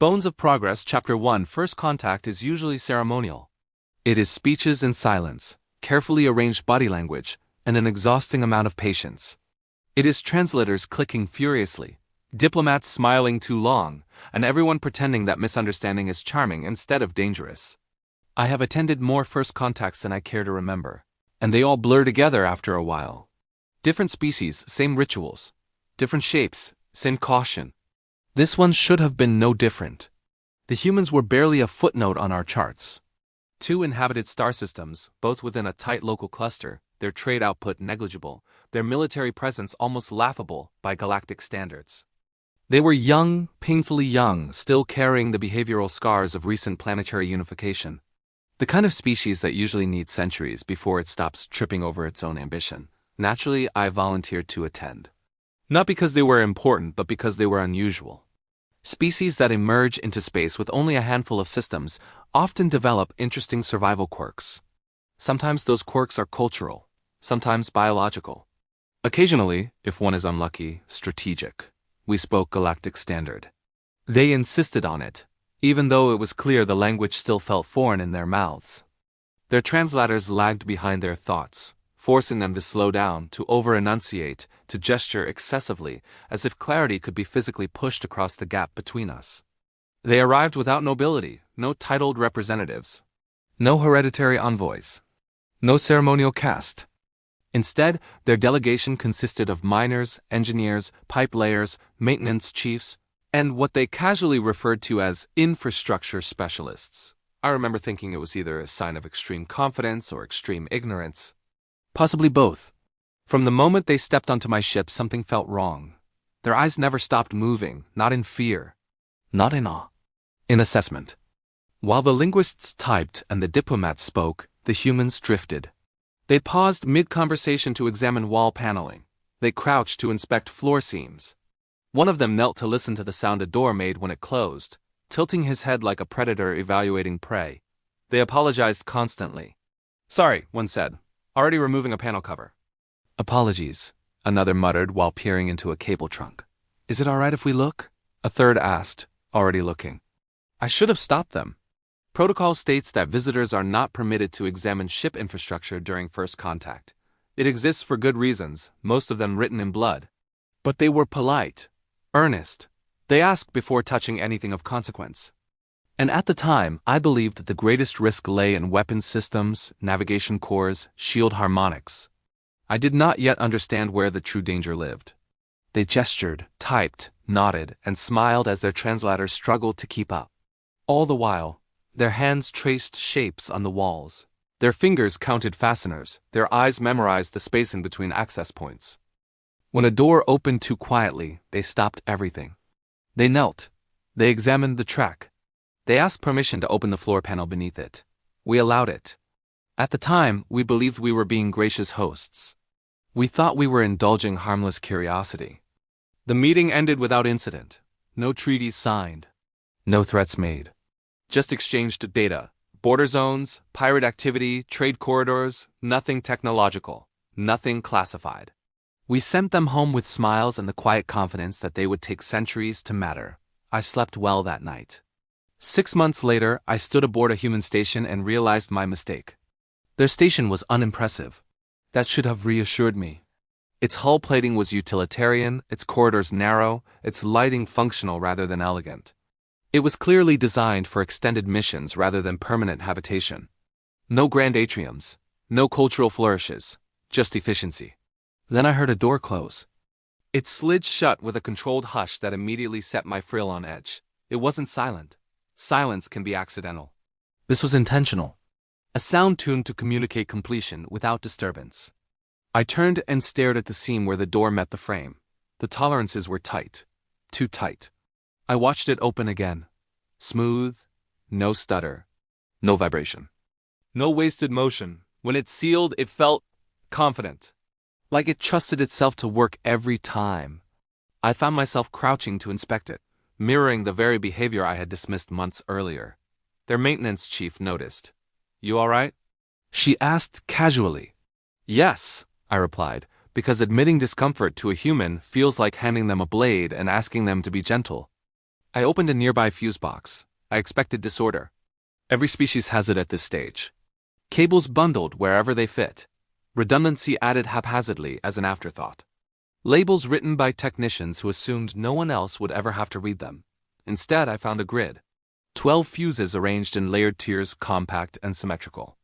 Bones of Progress Chapter 1 First contact is usually ceremonial. It is speeches in silence, carefully arranged body language, and an exhausting amount of patience. It is translators clicking furiously, diplomats smiling too long, and everyone pretending that misunderstanding is charming instead of dangerous. I have attended more first contacts than I care to remember, and they all blur together after a while. Different species, same rituals. Different shapes, same caution. This one should have been no different. The humans were barely a footnote on our charts. 2 inhabited star systems, both within a tight local cluster, their trade output negligible, their military presence almost laughable by galactic standards. They were young, painfully young, still carrying the behavioral scars of recent planetary unification. The kind of species that usually needs centuries before it stops tripping over its own ambition. Naturally, I volunteered to attend. Not because they were important, but because they were unusual. Species that emerge into space with only a handful of systems often develop interesting survival quirks. Sometimes those quirks are cultural, sometimes biological. Occasionally, if one is unlucky, strategic. We spoke galactic standard. They insisted on it, even though it was clear the language still felt foreign in their mouths. Their translators lagged behind their thoughts, forcing them to slow down, to over-enunciate, to gesture excessively, as if clarity could be physically pushed across the gap between us. They arrived without nobility, no titled representatives, no hereditary envoys, no ceremonial caste. Instead, their delegation consisted of miners, engineers, pipe layers, maintenance chiefs, and what they casually referred to as infrastructure specialists. I remember thinking it was either a sign of extreme confidence or extreme ignorance. Possibly both. From the moment they stepped onto my ship, something felt wrong. Their eyes never stopped moving, not in fear, not in awe, in assessment. While the linguists typed and the diplomats spoke, the humans drifted. They paused mid-conversation to examine wall paneling. They crouched to inspect floor seams. One of them knelt to listen to the sound a door made when it closed, tilting his head like a predator evaluating prey. They apologized constantly. "Sorry," one said. "Already removing a panel cover." "Apologies," another muttered while peering into a cable trunk. "Is it all right if we look?" a third asked, already looking. I should have stopped them. Protocol states that visitors are not permitted to examine ship infrastructure during first contact. It exists for good reasons, most of them written in blood. But they were polite, earnest. They asked before touching anything of consequence. And at the time, I believed the greatest risk lay in weapons systems, navigation cores, shield harmonics. I did not yet understand where the true danger lived. They gestured, typed, nodded, and smiled as their translators struggled to keep up. All the while, their hands traced shapes on the walls. Their fingers counted fasteners, their eyes memorized the spacing between access points. When a door opened too quietly, they stopped everything. They knelt. They examined the track. They asked permission to open the floor panel beneath it. We allowed it. At the time, we believed we were being gracious hosts. We thought we were indulging harmless curiosity. The meeting ended without incident. No treaties signed. No threats made. Just exchanged data. Border zones, pirate activity, trade corridors, nothing technological. Nothing classified. We sent them home with smiles and the quiet confidence that they would take centuries to matter. I slept well that night. 6 months later, I stood aboard a human station and realized my mistake. Their station was unimpressive. That should have reassured me. Its hull plating was utilitarian, its corridors narrow, its lighting functional rather than elegant. It was clearly designed for extended missions rather than permanent habitation. No grand atriums, no cultural flourishes, just efficiency. Then I heard a door close. It slid shut with a controlled hush that immediately set my frill on edge. It wasn't silent. Silence can be accidental. This was intentional. A sound tuned to communicate completion without disturbance. I turned and stared at the seam where the door met the frame. The tolerances were tight. Too tight. I watched it open again. Smooth, no stutter, no vibration. No wasted motion. When it sealed, it felt confident. Like it trusted itself to work every time. I found myself crouching to inspect it, mirroring the very behavior I had dismissed months earlier. Their maintenance chief noticed. "You all right?" She asked casually. "Yes," I replied, because admitting discomfort to a human feels like handing them a blade and asking them to be gentle. I opened a nearby fuse box. I expected disorder. Every species has it at this stage. Cables bundled wherever they fit. Redundancy added haphazardly as an afterthought. Labels written by technicians who assumed no one else would ever have to read them. Instead, I found a grid. 12 fuses arranged in layered tiers, compact and symmetrical.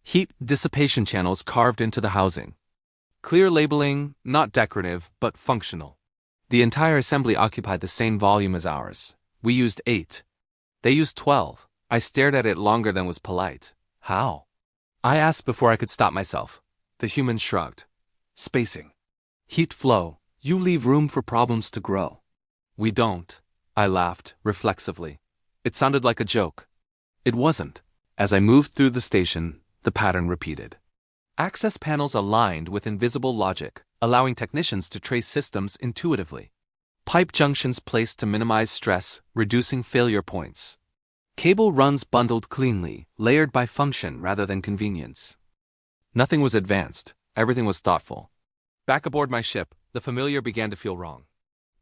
Heat dissipation channels carved into the housing. Clear labeling, not decorative, but functional. The entire assembly occupied the same volume as ours. We used 8. They used 12. I stared at it longer than was polite. How? I asked before I could stop myself. The human shrugged. Spacing. Heat flow. You leave room for problems to grow. We don't. I laughed, reflexively. It sounded like a joke. It wasn't. As I moved through the station, the pattern repeated. Access panels aligned with invisible logic, allowing technicians to trace systems intuitively. Pipe junctions placed to minimize stress, reducing failure points. Cable runs bundled cleanly, layered by function rather than convenience. Nothing was advanced, everything was thoughtful. Back aboard my ship, the familiar began to feel wrong.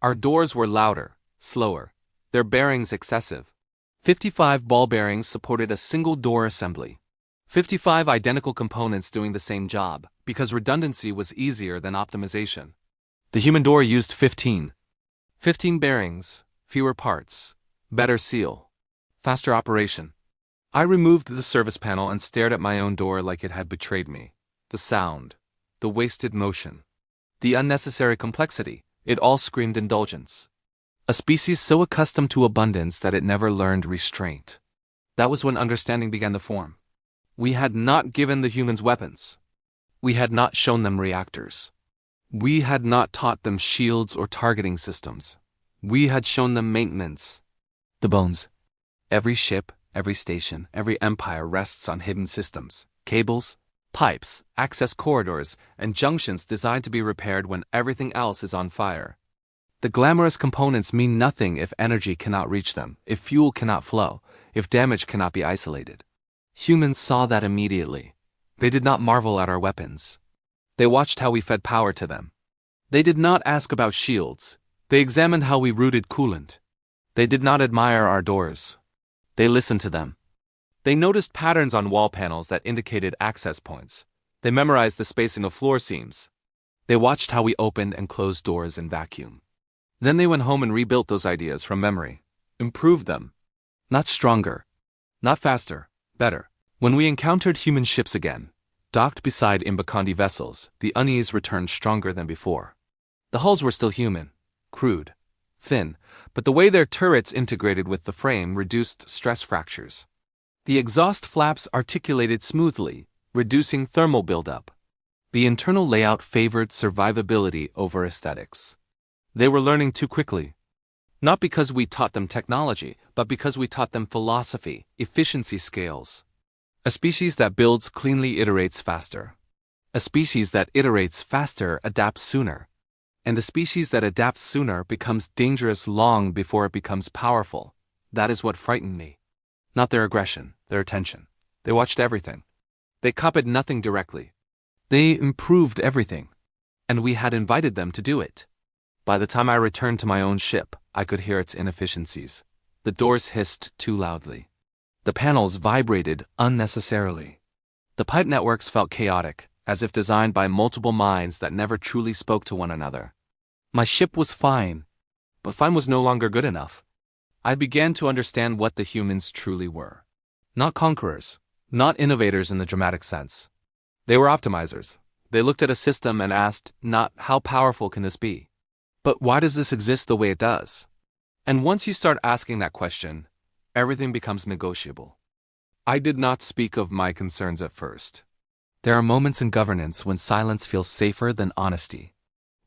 Our doors were louder, slower, their bearings excessive. 55 ball bearings supported a single door assembly. 55 identical components doing the same job, because redundancy was easier than optimization. The human door used 15. 15 bearings, fewer parts, better seal, faster operation. I removed the service panel and stared at my own door like it had betrayed me. The sound, the wasted motion, the unnecessary complexity, it all screamed indulgence. A species so accustomed to abundance that it never learned restraint. That was when understanding began to form. We had not given the humans weapons. We had not shown them reactors. We had not taught them shields or targeting systems. We had shown them maintenance. The bones. Every ship, every station, every empire rests on hidden systems, cables, pipes, access corridors, and junctions designed to be repaired when everything else is on fire. The glamorous components mean nothing if energy cannot reach them, if fuel cannot flow, if damage cannot be isolated. Humans saw that immediately. They did not marvel at our weapons. They watched how we fed power to them. They did not ask about shields. They examined how we routed coolant. They did not admire our doors. They listened to them. They noticed patterns on wall panels that indicated access points. They memorized the spacing of floor seams. They watched how we opened and closed doors in vacuum. Then they went home and rebuilt those ideas from memory. Improved them. Not stronger. Not faster. Better. When we encountered human ships again, docked beside Imbakandi vessels, the unease returned stronger than before. The hulls were still human, crude, thin, but the way their turrets integrated with the frame reduced stress fractures. The exhaust flaps articulated smoothly, reducing thermal buildup. The internal layout favored survivability over aesthetics. They were learning too quickly. Not because we taught them technology, but because we taught them philosophy, efficiency scales. A species that builds cleanly iterates faster. A species that iterates faster adapts sooner. And a species that adapts sooner becomes dangerous long before it becomes powerful. That is what frightened me. Not their aggression, their attention. They watched everything. They copied nothing directly. They improved everything. And we had invited them to do it. By the time I returned to my own ship, I could hear its inefficiencies. The doors hissed too loudly. The panels vibrated unnecessarily. The pipe networks felt chaotic, as if designed by multiple minds that never truly spoke to one another. My ship was fine, but fine was no longer good enough. I began to understand what the humans truly were. Not conquerors, not innovators in the dramatic sense. They were optimizers. They looked at a system and asked, not how powerful can this be, but why does this exist the way it does? And once you start asking that question, everything becomes negotiable. I did not speak of my concerns at first. There are moments in governance when silence feels safer than honesty.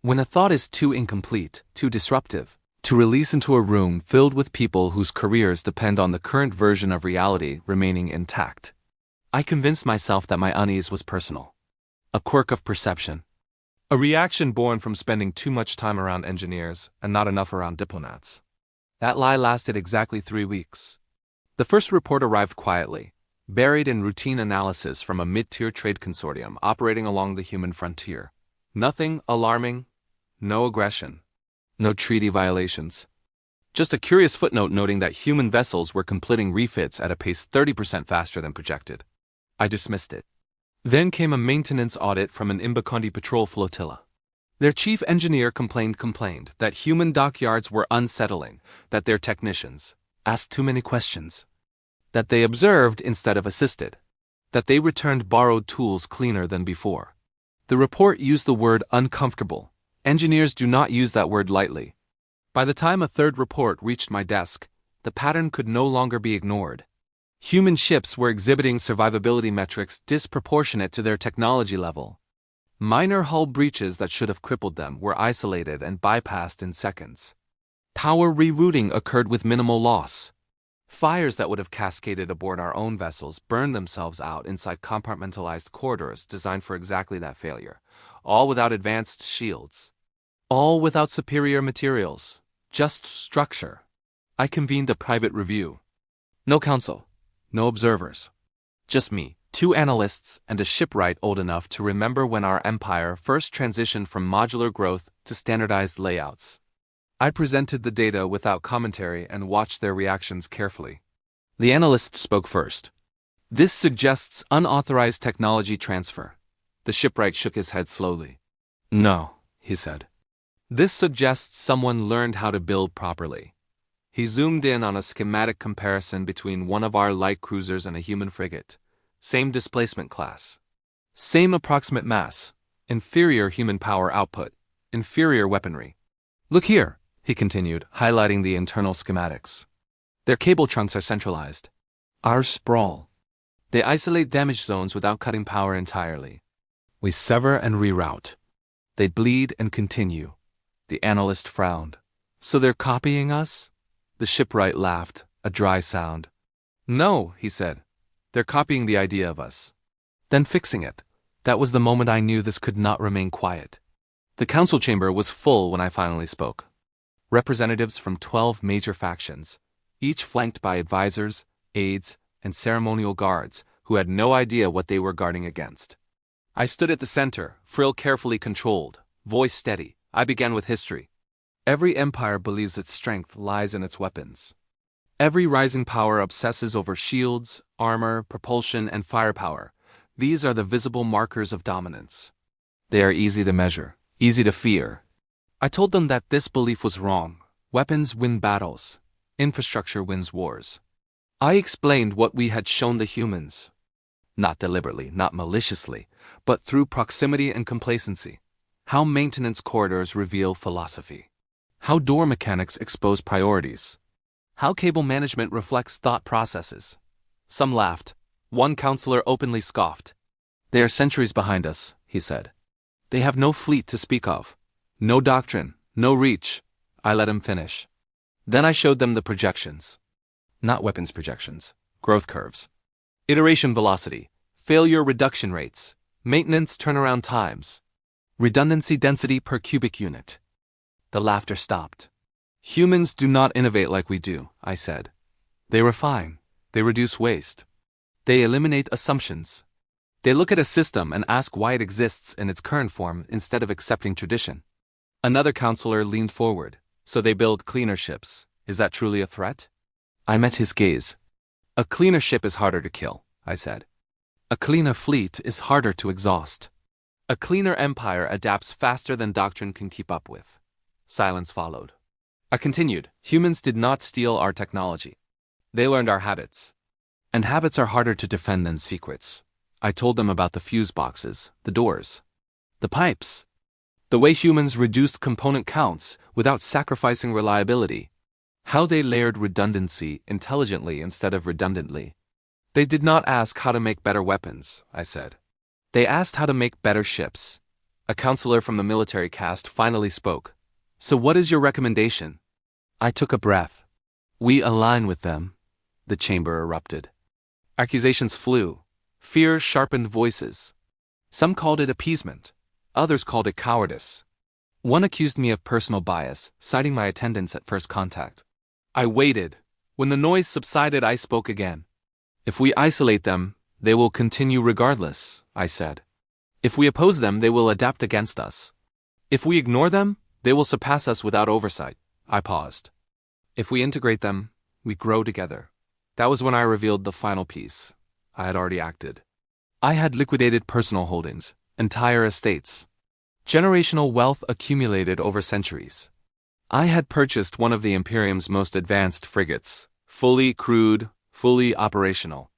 When a thought is too incomplete, too disruptive, to release into a room filled with people whose careers depend on the current version of reality remaining intact. I convinced myself that my unease was personal. A quirk of perception. A reaction born from spending too much time around engineers and not enough around diplomats. That lie lasted exactly 3 weeks. The first report arrived quietly, buried in routine analysis from a mid-tier trade consortium operating along the human frontier. Nothing alarming, no aggression, no treaty violations. Just a curious footnote noting that human vessels were completing refits at a pace 30% faster than projected. I dismissed it. Then came a maintenance audit from an Imbacondi patrol flotilla. Their chief engineer complained that human dockyards were unsettling, that their technicians asked too many questions, that they observed instead of assisted, that they returned borrowed tools cleaner than before. The report used the word uncomfortable. Engineers do not use that word lightly. By the time a third report reached my desk, the pattern could no longer be ignored. Human ships were exhibiting survivability metrics disproportionate to their technology level. Minor hull breaches that should have crippled them were isolated and bypassed in seconds. Power rerouting occurred with minimal loss. Fires that would have cascaded aboard our own vessels burned themselves out inside compartmentalized corridors designed for exactly that failure, all without advanced shields. All without superior materials, just structure. I convened a private review. No counsel, no observers. Just me, 2 analysts, and a shipwright old enough to remember when our empire first transitioned from modular growth to standardized layouts. I presented the data without commentary and watched their reactions carefully. The analyst spoke first. This suggests unauthorized technology transfer. The shipwright shook his head slowly. No, he said. This suggests someone learned how to build properly. He zoomed in on a schematic comparison between one of our light cruisers and a human frigate. Same displacement class. Same approximate mass. Inferior human power output. Inferior weaponry. Look here, he continued, highlighting the internal schematics. Their cable trunks are centralized. Ours sprawl. They isolate damage zones without cutting power entirely. We sever and reroute. They bleed and continue. The analyst frowned. So they're copying us? The shipwright laughed, a dry sound. No, he said. They're copying the idea of us. Then fixing it. That was the moment I knew this could not remain quiet. The council chamber was full when I finally spoke. Representatives from 12 major factions, each flanked by advisors, aides, and ceremonial guards who had no idea what they were guarding against. I stood at the center, frill carefully controlled, voice steady. I began with history. Every empire believes its strength lies in its weapons. Every rising power obsesses over shields, armor, propulsion, and firepower. These are the visible markers of dominance. They are easy to measure, easy to fear. I told them that this belief was wrong. Weapons win battles. Infrastructure wins wars. I explained what we had shown the humans. Not deliberately, not maliciously, but through proximity and complacency. How maintenance corridors reveal philosophy. How door mechanics expose priorities. How cable management reflects thought processes. Some laughed. One counselor openly scoffed. They are centuries behind us, he said. They have no fleet to speak of. No doctrine, no reach. I let him finish. Then I showed them the projections. Not weapons projections, growth curves. Iteration velocity, failure reduction rates, maintenance turnaround times. Redundancy density per cubic unit. The laughter stopped. Humans do not innovate like we do, I said. They refine. They reduce waste. They eliminate assumptions. They look at a system and ask why it exists in its current form instead of accepting tradition. Another counselor leaned forward. So they build cleaner ships. Is that truly a threat? I met his gaze. A cleaner ship is harder to kill, I said. A cleaner fleet is harder to exhaust. A cleaner empire adapts faster than doctrine can keep up with. Silence followed. I continued. Humans did not steal our technology. They learned our habits. And habits are harder to defend than secrets. I told them about the fuse boxes, the doors, the pipes. The way humans reduced component counts without sacrificing reliability. How they layered redundancy intelligently instead of redundantly. They did not ask how to make better weapons, I said. They asked how to make better ships. A counselor from the military caste finally spoke. So what is your recommendation? I took a breath. We align with them. The chamber erupted. Accusations flew. Fear sharpened voices. Some called it appeasement. Others called it cowardice. One accused me of personal bias, citing my attendance at first contact. I waited. When the noise subsided, I spoke again. If we isolate them, they will continue regardless, I said. If we oppose them, they will adapt against us. If we ignore them, they will surpass us without oversight. I paused. If we integrate them, we grow together. That was when I revealed the final piece. I had already acted. I had liquidated personal holdings, entire estates. Generational wealth accumulated over centuries. I had purchased one of the Imperium's most advanced frigates, fully crewed, fully operational.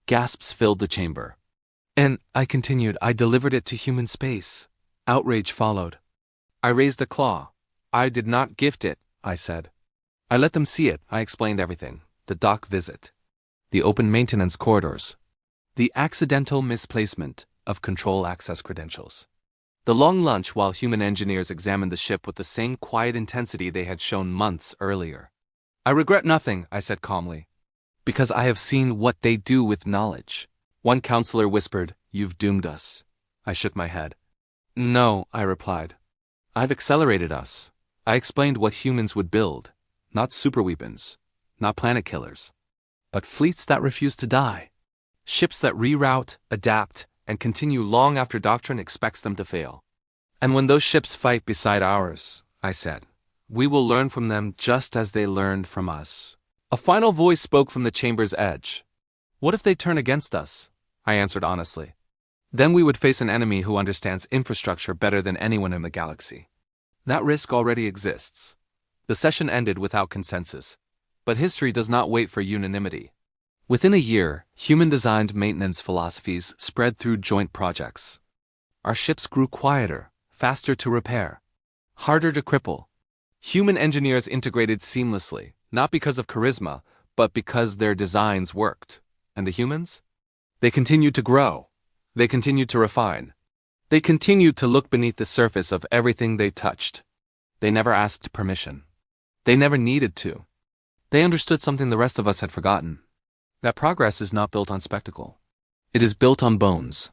Gasps filled the chamber. And, I continued, I delivered it to human space. Outrage followed. I raised a claw. I did not gift it, I said. I let them see it. I explained everything. The dock visit. The open maintenance corridors. The accidental misplacement of control access credentials. The long lunch while human engineers examined the ship with the same quiet intensity they had shown months earlier. I regret nothing, I said calmly. Because I have seen what they do with knowledge. One counselor whispered, "You've doomed us." I shook my head. No, I replied. I've accelerated us. I explained what humans would build. Not superweapons. Not planet killers. But fleets that refuse to die. Ships that reroute, adapt, and continue long after doctrine expects them to fail. And when those ships fight beside ours, I said, we will learn from them just as they learned from us. A final voice spoke from the chamber's edge. What if they turn against us? I answered honestly. Then we would face an enemy who understands infrastructure better than anyone in the galaxy. That risk already exists. The session ended without consensus. But history does not wait for unanimity. Within a year, human-designed maintenance philosophies spread through joint projects. Our ships grew quieter, faster to repair, harder to cripple. Human engineers integrated seamlessly, not because of charisma, but because their designs worked. And the humans? They continued to grow. They continued to refine. They continued to look beneath the surface of everything they touched. They never asked permission. They never needed to. They understood something the rest of us had forgotten. That progress is not built on spectacle. It is built on bones.